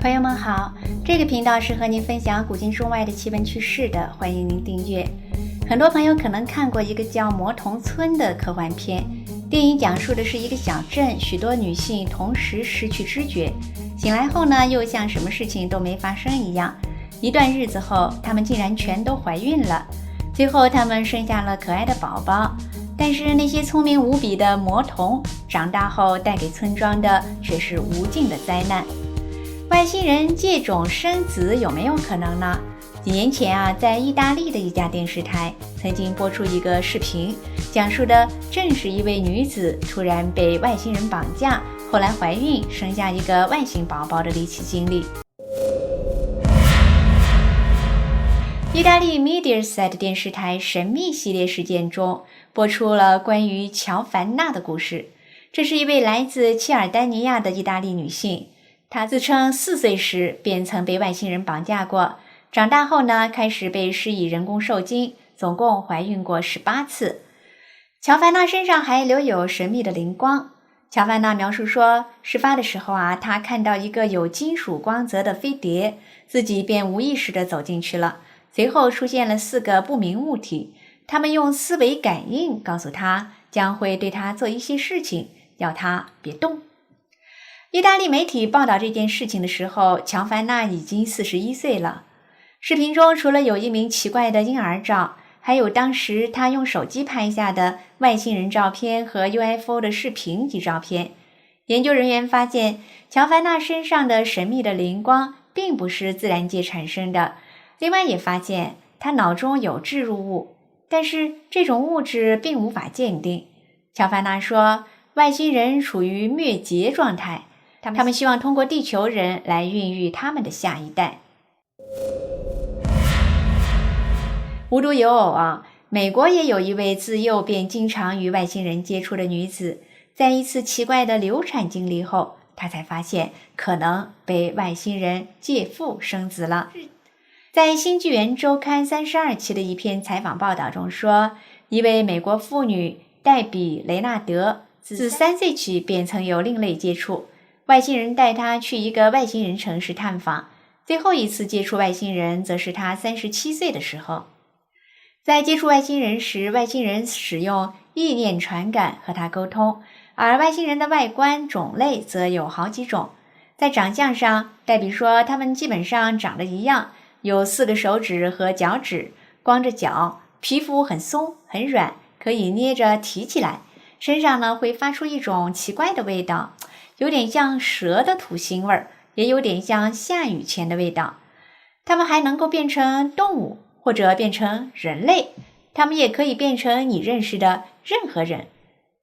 朋友们好，这个频道是和您分享古今中外的奇闻趣事的，欢迎您订阅。很多朋友可能看过一个叫《魔童村》的科幻片，电影讲述的是一个小镇，许多女性同时失去知觉，醒来后呢，又像什么事情都没发生一样。一段日子后，她们竟然全都怀孕了，最后她们生下了可爱的宝宝。但是那些聪明无比的魔童长大后带给村庄的却是无尽的灾难。外星人借种生子有没有可能呢？几年前在意大利的一家电视台曾经播出一个视频，讲述的正是一位女子突然被外星人绑架，后来怀孕生下一个外星宝宝的离奇经历。意大利 Mediaset 电视台神秘系列事件中播出了关于乔凡娜的故事。这是一位来自切尔丹尼亚的意大利女性，她自称4岁时便曾被外星人绑架过，长大后呢，开始被施以人工受精，总共怀孕过18次。乔凡娜身上还留有神秘的灵光。乔凡娜描述说，事发的时候她看到一个有金属光泽的飞碟，自己便无意识地走进去了。随后出现了4个不明物体，他们用思维感应告诉他将会对他做一些事情，要他别动。意大利媒体报道这件事情的时候，乔凡娜已经41岁了。视频中除了有一名奇怪的婴儿照，还有当时他用手机拍下的外星人照片和 UFO 的视频及照片。研究人员发现，乔凡娜身上的神秘的灵光并不是自然界产生的。另外也发现他脑中有置入物，但是这种物质并无法鉴定。乔凡娜说，外星人处于灭绝状态，他们希望通过地球人来孕育他们的下一代。无独有偶美国也有一位自幼便经常与外星人接触的女子，在一次奇怪的流产经历后，她才发现可能被外星人借腹生子了。在《新纪元周刊》32期的一篇采访报道中说，一位美国妇女黛比·雷纳德自3岁起便曾有另类接触，外星人带她去一个外星人城市探访，最后一次接触外星人则是她37岁的时候。在接触外星人时，外星人使用意念传感和她沟通，而外星人的外观种类则有好几种。在长相上，黛比说他们基本上长得一样，有4个手指和脚趾，光着脚，皮肤很松很软，可以捏着提起来，身上呢会发出一种奇怪的味道，有点像蛇的土腥味，也有点像下雨前的味道。它们还能够变成动物或者变成人类，它们也可以变成你认识的任何人。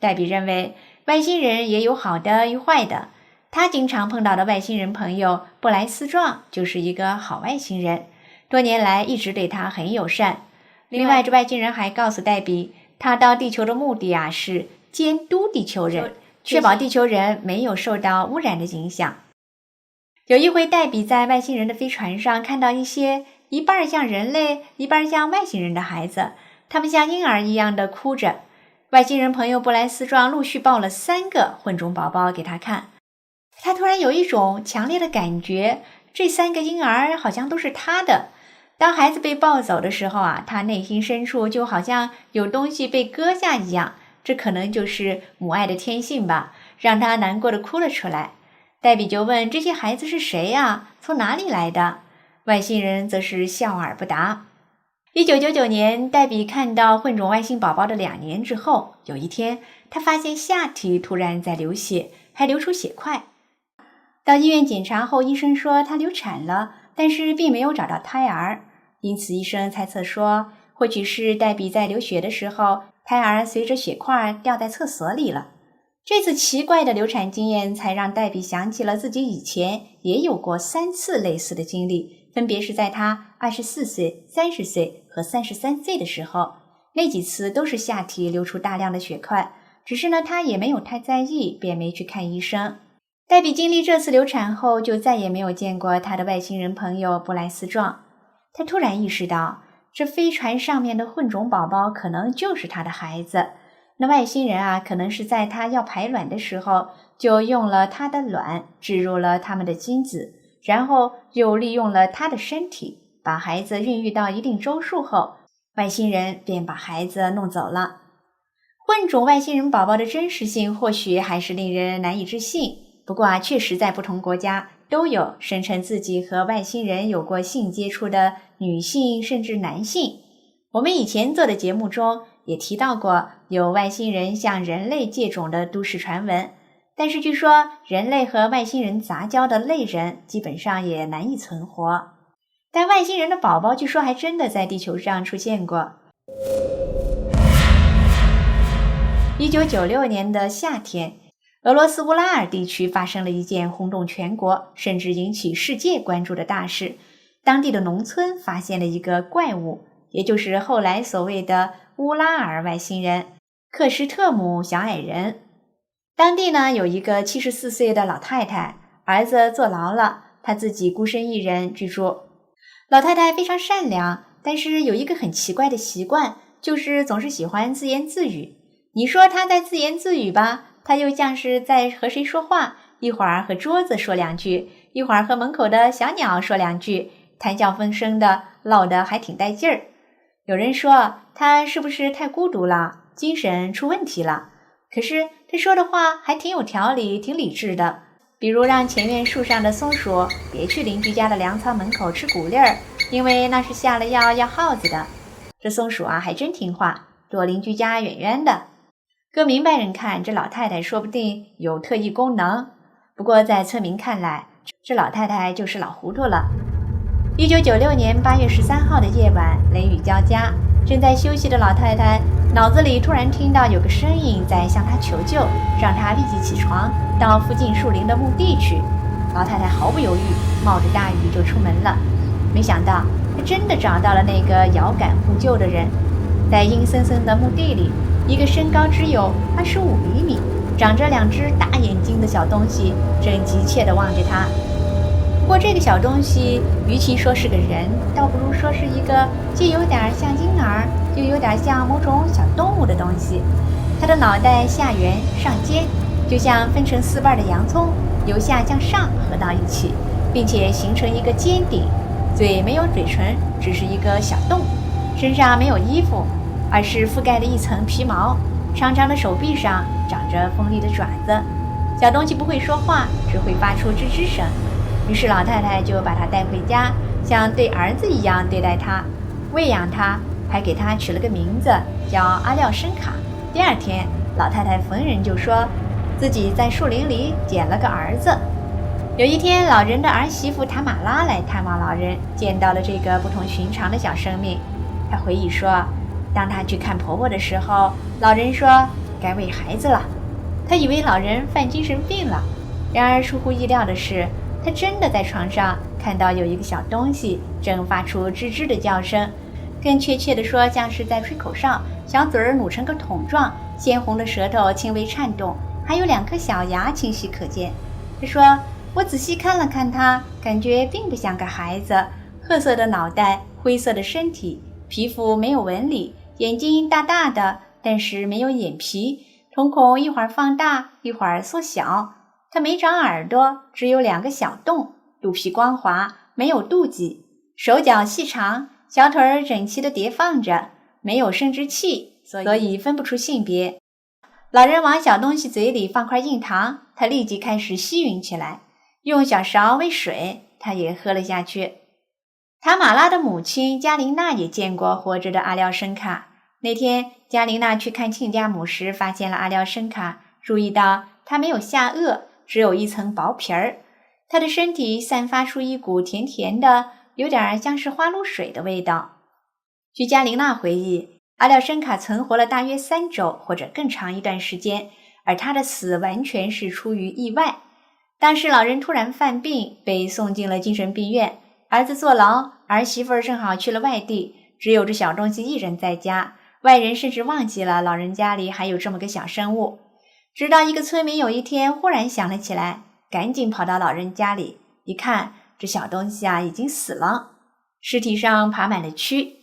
黛比认为外星人也有好的与坏的，他经常碰到的外星人朋友布莱斯壮就是一个好外星人，多年来一直对他很友善。另外，这外星人还告诉黛比，他到地球的目的是监督地球人，确保地球人没有受到污染的影响。有一回，黛比在外星人的飞船上看到一些一半像人类一半像外星人的孩子，他们像婴儿一样的哭着。外星人朋友布莱斯壮陆续抱了3个混种宝宝给他看，他突然有一种强烈的感觉，这3个婴儿好像都是他的。当孩子被抱走的时候他内心深处就好像有东西被割下一样，这可能就是母爱的天性吧，让他难过的哭了出来。黛比就问，这些孩子是谁从哪里来的？外星人则是笑而不答。1999年，黛比看到混种外星宝宝的2年之后，有一天她发现下体突然在流血，还流出血块。到医院检查后，医生说她流产了，但是并没有找到胎儿，因此医生猜测说，或许是黛比在流血的时候，胎儿随着血块掉在厕所里了。这次奇怪的流产经验才让黛比想起了自己以前也有过3次类似的经历，分别是在她24岁、30岁和33岁的时候，那几次都是下体流出大量的血块，只是呢她也没有太在意，便没去看医生。黛比经历这次流产后，就再也没有见过她的外星人朋友布莱斯壮。她突然意识到，这飞船上面的混种宝宝可能就是她的孩子。那外星人可能是在她要排卵的时候，就用了她的卵，植入了他们的精子，然后又利用了他的身体，把孩子孕育到一定周数后，外星人便把孩子弄走了。混种外星人宝宝的真实性或许还是令人难以置信，不过确实在不同国家都有声称自己和外星人有过性接触的女性甚至男性。我们以前做的节目中也提到过有外星人向人类借种的都市传闻，但是据说人类和外星人杂交的类人基本上也难以存活。但外星人的宝宝据说还真的在地球上出现过。1996年的夏天，俄罗斯乌拉尔地区发生了一件轰动全国，甚至引起世界关注的大事。当地的农村发现了一个怪物，也就是后来所谓的乌拉尔外星人克什特姆小矮人。当地呢有一个74岁的老太太，儿子坐牢了，她自己孤身一人居住。老太太非常善良，但是有一个很奇怪的习惯，就是总是喜欢自言自语。你说她在自言自语吧，她又像是在和谁说话，一会儿和桌子说两句，一会儿和门口的小鸟说两句，谈笑风生的，唠得还挺带劲儿。有人说她是不是太孤独了，精神出问题了？可是她说的话还挺有条理，挺理智的。比如让前院树上的松鼠别去邻居家的粮仓门口吃谷粒儿，因为那是下了药要耗子的。这松鼠啊还真听话，躲邻居家远远的。搁明白人看，这老太太说不定有特异功能。不过在村民看来，这老太太就是老糊涂了。1996年8月13号的夜晚，雷雨交加，正在休息的老太太脑子里突然听到有个声音在向她求救，让她立即起床，到附近树林的墓地去。老太太毫不犹豫，冒着大雨就出门了。没想到，她真的找到了那个遥感呼救的人。在阴森森的墓地里，一个身高只有25厘米、长着2只大眼睛的小东西正急切地望着她。不过这个小东西与其说是个人，倒不如说是一个既有点像婴儿又有点像某种小动物的东西。它的脑袋下圆上尖，就像分成4瓣的洋葱，由下向上合到一起，并且形成一个尖顶。嘴没有嘴唇，只是一个小洞。身上没有衣服，而是覆盖了一层皮毛。长长的手臂上长着锋利的爪子。小东西不会说话，只会发出吱吱声。于是老太太就把它带回家，像对儿子一样对待它，喂养它，还给它取了个名字叫阿廖申卡。第2天，老太太逢人就说自己在树林里捡了个儿子。有一天，老人的儿媳妇塔玛拉来探望老人，见到了这个不同寻常的小生命。她回忆说，当她去看婆婆的时候，老人说该喂孩子了。她以为老人犯精神病了，然而出乎意料的是，她真的在床上看到有一个小东西正发出吱吱的叫声，更确切地说像是在吹口哨，小嘴儿努成个桶状，鲜红的舌头轻微颤动，还有2颗小牙清晰可见。她说，我仔细看了看它，感觉并不像个孩子，褐色的脑袋，灰色的身体，皮肤没有纹理，眼睛大大的，但是没有眼皮，瞳孔一会儿放大，一会儿缩小。它没长耳朵，只有2个小洞，肚皮光滑，没有肚脐，手脚细长，小腿儿整齐地叠放着，没有生殖器，所以分不出性别。老人往小东西嘴里放块硬糖，它立即开始吸吮起来，用小勺喂水，它也喝了下去。塔玛拉的母亲加琳娜也见过活着的阿廖申卡。那天加琳娜去看亲家母时，发现了阿廖申卡，注意到它没有下颚，只有一层薄皮儿。它的身体散发出一股甜甜的，有点像是花露水的味道。据加琳娜回忆，阿廖申卡存活了大约3周或者更长一段时间，而他的死完全是出于意外。当时老人突然犯病，被送进了精神病院，儿子坐牢，儿媳妇正好去了外地，只有这小东西一人在家，外人甚至忘记了老人家里还有这么个小生物。直到一个村民有一天忽然想了起来，赶紧跑到老人家里，一看这小东西已经死了，尸体上爬满了蛆。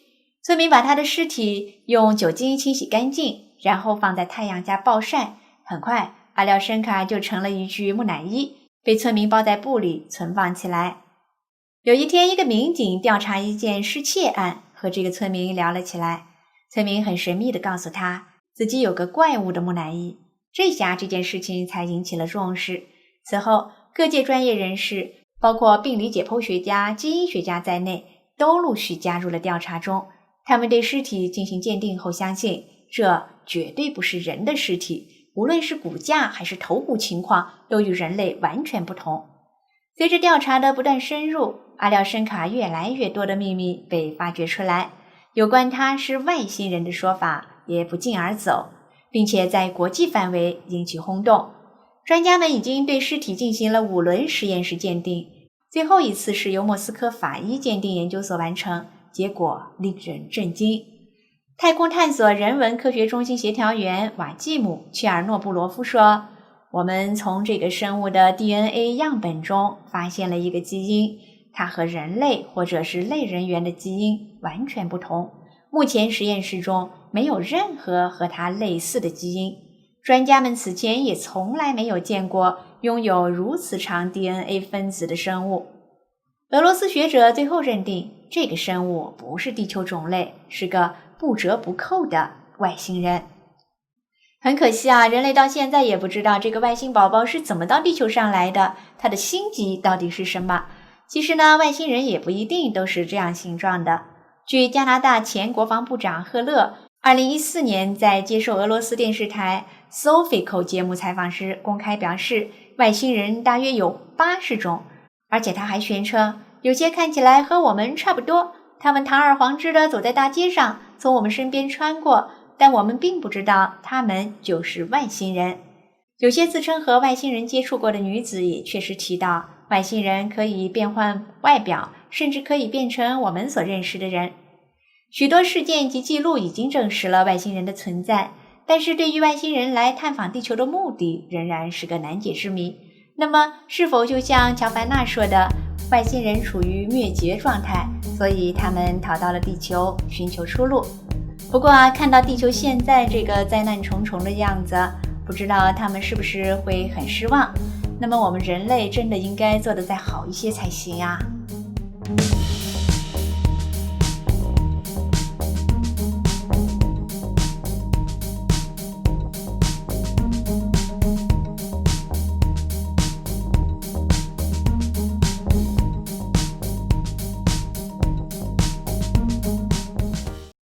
村民把他的尸体用酒精清洗干净，然后放在太阳下暴晒。很快阿廖申卡就成了一具木乃伊，被村民包在布里存放起来。有一天，一个民警调查一件失窃案，和这个村民聊了起来。村民很神秘地告诉他，自己有个怪物的木乃伊。这下这件事情才引起了重视。此后，各界专业人士，包括病理解剖学家、基因学家在内，都陆续加入了调查中。他们对尸体进行鉴定后相信，这绝对不是人的尸体，无论是骨架还是头骨情况，都与人类完全不同。随着调查的不断深入，阿廖申卡越来越多的秘密被发掘出来，有关他是外星人的说法也不胫而走，并且在国际范围引起轰动。专家们已经对尸体进行了5轮实验室鉴定，最后一次是由莫斯科法医鉴定研究所完成，结果令人震惊。太空探索人文科学中心协调员瓦季姆·切尔诺布罗夫说，我们从这个生物的 DNA 样本中发现了一个基因，它和人类或者是类人猿的基因完全不同。目前实验室中没有任何和它类似的基因，专家们此前也从来没有见过拥有如此长 DNA 分子的生物。俄罗斯学者最后认定，这个生物不是地球种类，是个不折不扣的外星人。很可惜啊，人类到现在也不知道这个外星宝宝是怎么到地球上来的，它的星级到底是什么。其实呢，外星人也不一定都是这样形状的。据加拿大前国防部长赫勒2014年在接受俄罗斯电视台 Sofico 节目采访时公开表示，外星人大约有80种，而且他还宣称，有些看起来和我们差不多，他们堂而皇之地走在大街上，从我们身边穿过，但我们并不知道他们就是外星人。有些自称和外星人接触过的女子也确实提到，外星人可以变换外表，甚至可以变成我们所认识的人。许多事件及记录已经证实了外星人的存在，但是对于外星人来探访地球的目的仍然是个难解之谜。那么是否就像乔凡纳说的，外星人处于灭绝状态，所以他们逃到了地球寻求出路？不过看到地球现在这个灾难重重的样子，不知道他们是不是会很失望。那么我们人类真的应该做得再好一些才行啊。